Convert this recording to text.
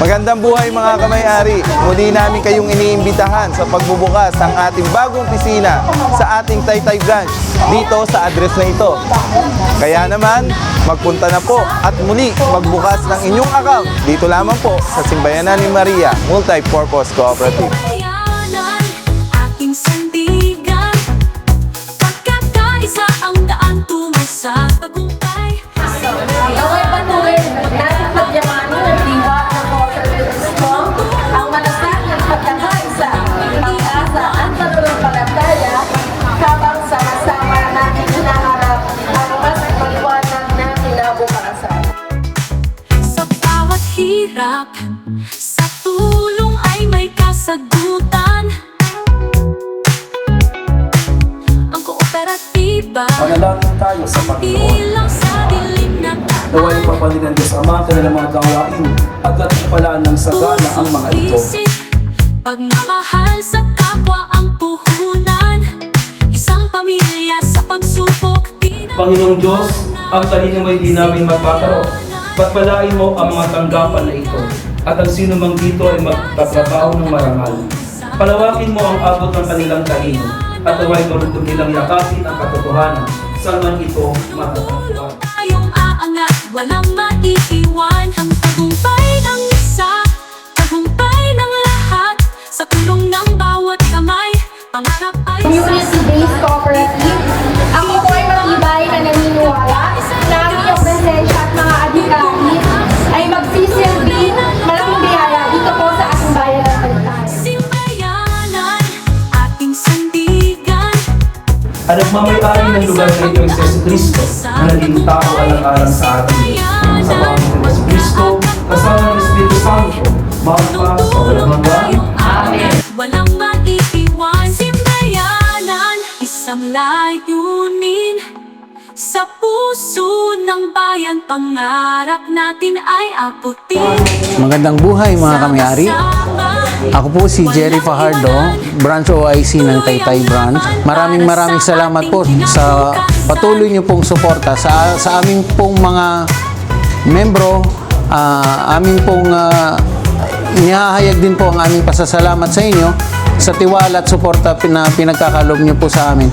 Magandang buhay mga kamay-ari. Muli namin kayong iniimbitahan sa pagbubukas ng ating bagong opisina sa ating Taytay branch dito sa address na ito. Kaya naman, magpunta na po at muli magbukas ng inyong account dito lamang po sa Simbayanan ni Maria Multipurpose Cooperative. Bayanan, aking sandigan, pagkakaisa ang daan tungo sa tagumpay. Okay ba tuloy natin pagyamanin ng diwa ng Cooperative mo? Ang malasakit pagkakaisa, pag-asa at pananampalataya habang sama-sama natin hinaharap ang mas maliwanag na kinabukasan. Sa bawat hirap, sa tulong ay may kasagutan. Ang kooperatiba, Manalangin tayo sa Panginoon. ilang sa dilim na Naway papalig ng Diyos Ama kanilang mga gawain at katipalaan ng sagana ang mga ito. Pagmamahal sa kapwa ang puhunan, isang pamilya sa pagsubok. Panginoong Diyos, ang kanino may dinaming magpaparo. Pagpalain mo ang mga tanggapan na ito at ang sino mang dito ay magtatrabaho ng marangal. Palawakin mo ang abot ng kanilang talino at naway marunong nilang yakapin ang katotohanan saan man ito matatagpuan. Tayong aangat, walang maiiwan. Ang tagumpay ng isa, tagumpay ng lahat. Sa tulong ng bawat kamay, pangarap ay Community-based cooperative, ako po ay matibay na naniniwala na ang iyong presensya at mga adhikari ay magsisilbi malaking biyaya dito po sa ating bayan ng Taytay. Simbayanan, ating sandigan. At nagmamayari ng lugar na ito ay si Jesucristo na naging tao alang-alang sa atin. Sa Panginoon ng Jesucristo, kasama ng Espiritu Santo, magpa sa walang hanggan. Amen. Walang maiiwan. Simbayanan, isang layunin. Sa puso ng bayan, pangarap natin ay abutin. Magandang buhay mga kamay-ari. Ako po si Jerry Fajardo, Branch OIC ng Taytay Branch. Maraming salamat po sa patuloy niyo pong suporta sa aming pong mga membro. Aming pong inihahayag din po ang aming pasasalamat sa inyo sa tiwala at suporta na pinagkakalob niyo po sa amin.